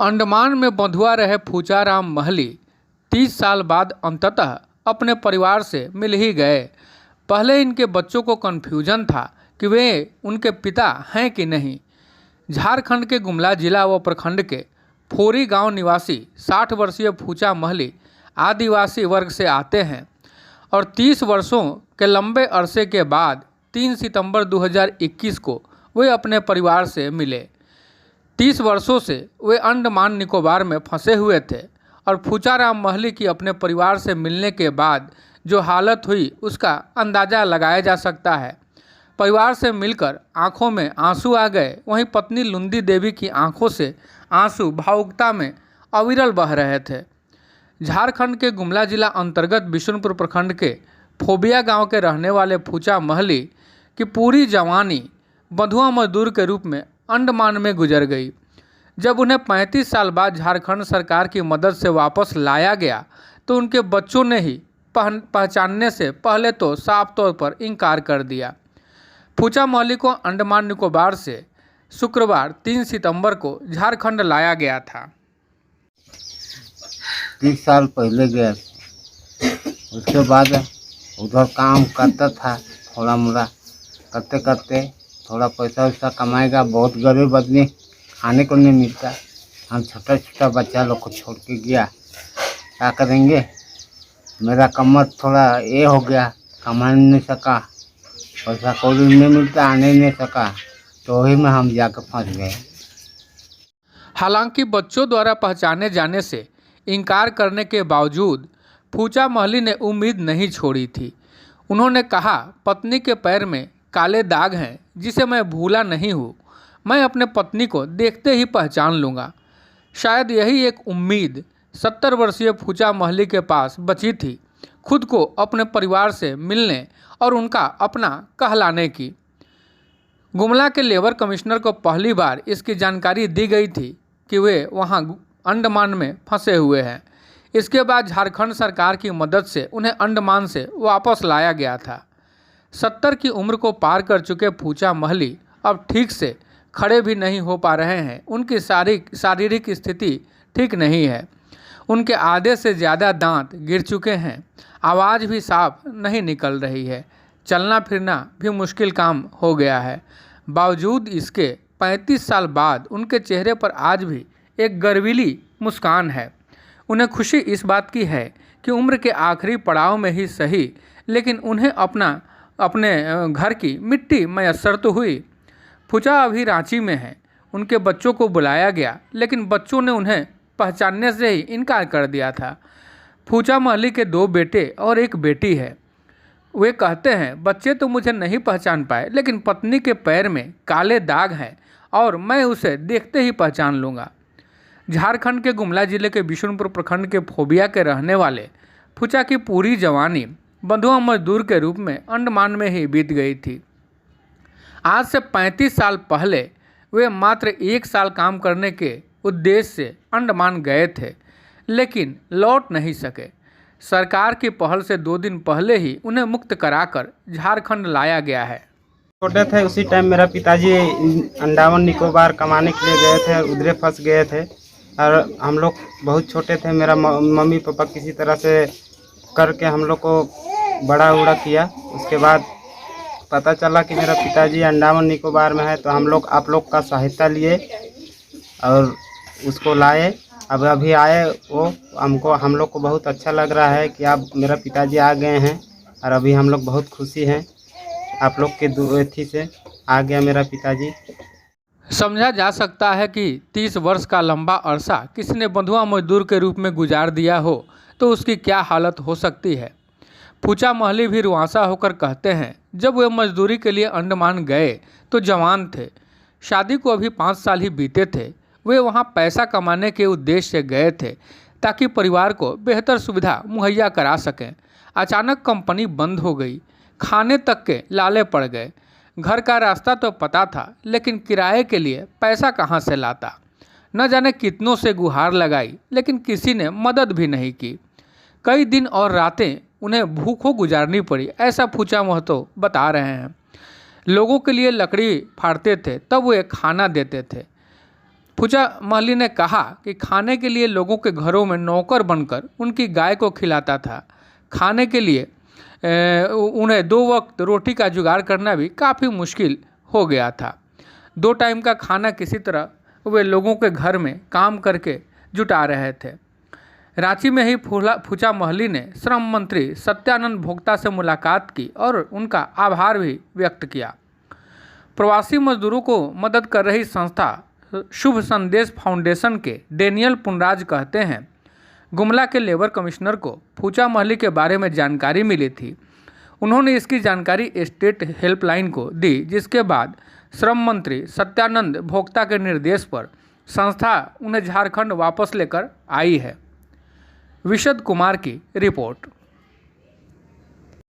अंडमान में बंधुआ रहे फूचाराम महली 30 साल बाद अंततः अपने परिवार से मिल ही गए। पहले इनके बच्चों को कन्फ्यूजन था कि वे उनके पिता हैं कि नहीं। झारखंड के गुमला जिला व प्रखंड के फोरी गांव निवासी 60 वर्षीय फूचा महली आदिवासी वर्ग से आते हैं और 30 वर्षों के लंबे अरसे के बाद 3 सितंबर 2021 को वे अपने परिवार से मिले। 30 वर्षों से वे अंडमान निकोबार में फंसे हुए थे और फूचाराम महली की अपने परिवार से मिलने के बाद जो हालत हुई उसका अंदाज़ा लगाया जा सकता है। परिवार से मिलकर आंखों में आंसू आ गए। वहीं पत्नी लुंदी देवी की आंखों से आंसू भावुकता में अविरल बह रहे थे। झारखंड के गुमला जिला अंतर्गत बिशुनपुर प्रखंड के फोबिया गांव के रहने वाले फूचा महली की पूरी जवानी बंधुआ मजदूर के रूप में अंडमान में गुजर गई। जब उन्हें 35 साल बाद झारखंड सरकार की मदद से वापस लाया गया तो उनके बच्चों ने ही पहचानने से पहले तो साफ तौर पर इनकार कर दिया। फूचा महली को अंडमान निकोबार से शुक्रवार 3 सितंबर को झारखंड लाया गया था। 30 साल पहले गया, उसके बाद उधर काम करता था, थोड़ा मोड़ा करते करते थोड़ा पैसा वैसा कमाएगा। बहुत गरीब आदमी, खाने को नहीं मिलता। हम छोटा छोटा बच्चा लोग को छोड़ के गया, क्या करेंगे। मेरा कमर थोड़ा ये हो गया, कमा नहीं सका, पैसा कौड़ी नहीं मिलता, आने नहीं सका, तो वही में हम जाकर फंस गए। हालांकि बच्चों द्वारा पहचाने जाने से इनकार करने के बावजूद फूचा महली ने उम्मीद नहीं छोड़ी थी। उन्होंने कहा, पत्नी के पैर में काले दाग हैं जिसे मैं भूला नहीं हूँ। मैं अपने पत्नी को देखते ही पहचान लूँगा। शायद यही एक उम्मीद 70 वर्षीय फूचा महली के पास बची थी, खुद को अपने परिवार से मिलने और उनका अपना कहलाने की। गुमला के लेबर कमिश्नर को पहली बार इसकी जानकारी दी गई थी कि वे वहां अंडमान में फंसे हुए हैं। इसके बाद झारखंड सरकार की मदद से उन्हें अंडमान से वापस लाया गया था। 70 की उम्र को पार कर चुके फूचा महली अब ठीक से खड़े भी नहीं हो पा रहे हैं। उनकी शारीरिक स्थिति ठीक नहीं है। उनके आधे से ज़्यादा दांत गिर चुके हैं। आवाज़ भी साफ नहीं निकल रही है। चलना फिरना भी मुश्किल काम हो गया है। बावजूद इसके 35 साल बाद उनके चेहरे पर आज भी एक गर्वीली मुस्कान है। उन्हें खुशी इस बात की है कि उम्र के आखिरी पड़ाव में ही सही, लेकिन उन्हें अपने घर की मिट्टी मैसर तो हुई। फूचा अभी रांची में है। उनके बच्चों को बुलाया गया, लेकिन बच्चों ने उन्हें पहचानने से ही इनकार कर दिया था। फूचा महली के 2 बेटे और 1 बेटी है। वे कहते हैं, बच्चे तो मुझे नहीं पहचान पाए, लेकिन पत्नी के पैर में काले दाग हैं और मैं उसे देखते ही पहचान लूँगा। झारखंड के गुमला जिले के बिशुनपुर प्रखंड के फोबिया के रहने वाले फूचा की पूरी जवानी बंधुआ मजदूर के रूप में अंडमान में ही बीत गई थी। आज से 35 साल पहले वे मात्र 1 साल काम करने के उद्देश्य से अंडमान गए थे, लेकिन लौट नहीं सके। सरकार की पहल से 2 दिन पहले ही उन्हें मुक्त कराकर झारखंड लाया गया है। छोटे थे उसी टाइम मेरा पिताजी अंडमान निकोबार कमाने के लिए गए थे, उधरे फंस गए थे और हम लोग बहुत छोटे थे। मेरा मम्मी पापा किसी तरह से करके हम लोग को बड़ा उड़ा किया। उसके बाद पता चला कि मेरा पिताजी अंडमान निकोबार में है, तो हम लोग आप लोग का सहायता लिए और उसको लाए। अब अभी आए वो हम लोग को बहुत अच्छा लग रहा है कि अब मेरा पिताजी आ गए हैं और अभी हम लोग बहुत खुशी हैं। आप लोग के दुआएं से आ गया मेरा पिताजी। समझा जा सकता है कि 30 वर्ष का लंबा अरसा किसी ने बंधुआ मजदूर के रूप में गुजार दिया हो तो उसकी क्या हालत हो सकती है। फूचा महली भी रुआंसा होकर कहते हैं, जब वे मजदूरी के लिए अंडमान गए तो जवान थे। शादी को अभी 5 साल ही बीते थे। वे वहां पैसा कमाने के उद्देश्य से गए थे ताकि परिवार को बेहतर सुविधा मुहैया करा सकें। अचानक कंपनी बंद हो गई। खाने तक के लाले पड़ गए। घर का रास्ता तो पता था, लेकिन किराए के लिए पैसा कहाँ से लाता। न जाने कितनों से गुहार लगाई, लेकिन किसी ने मदद भी नहीं की। कई दिन और रातें उन्हें भूखों गुजारनी पड़ी, ऐसा फूचा महतो बता रहे हैं। लोगों के लिए लकड़ी फाड़ते थे, तब वे खाना देते थे। फूचा महली ने कहा कि खाने के लिए लोगों के घरों में नौकर बनकर उनकी गाय को खिलाता था। खाने के लिए उन्हें 2 वक्त रोटी का जुगाड़ करना भी काफ़ी मुश्किल हो गया था। 2 टाइम का खाना किसी तरह वे लोगों के घर में काम करके जुटा रहे थे। रांची में ही फूचा महली ने श्रम मंत्री सत्यानंद भोक्ता से मुलाकात की और उनका आभार भी व्यक्त किया। प्रवासी मजदूरों को मदद कर रही संस्था शुभ संदेश फाउंडेशन के डेनियल पुनराज कहते हैं, गुमला के लेबर कमिश्नर को फूचा महली के बारे में जानकारी मिली थी। उन्होंने इसकी जानकारी स्टेट हेल्पलाइन को दी, जिसके बाद श्रम मंत्री सत्यानंद भोक्ता के निर्देश पर संस्था उन्हें झारखंड वापस लेकर आई है। विशद कुमार की रिपोर्ट।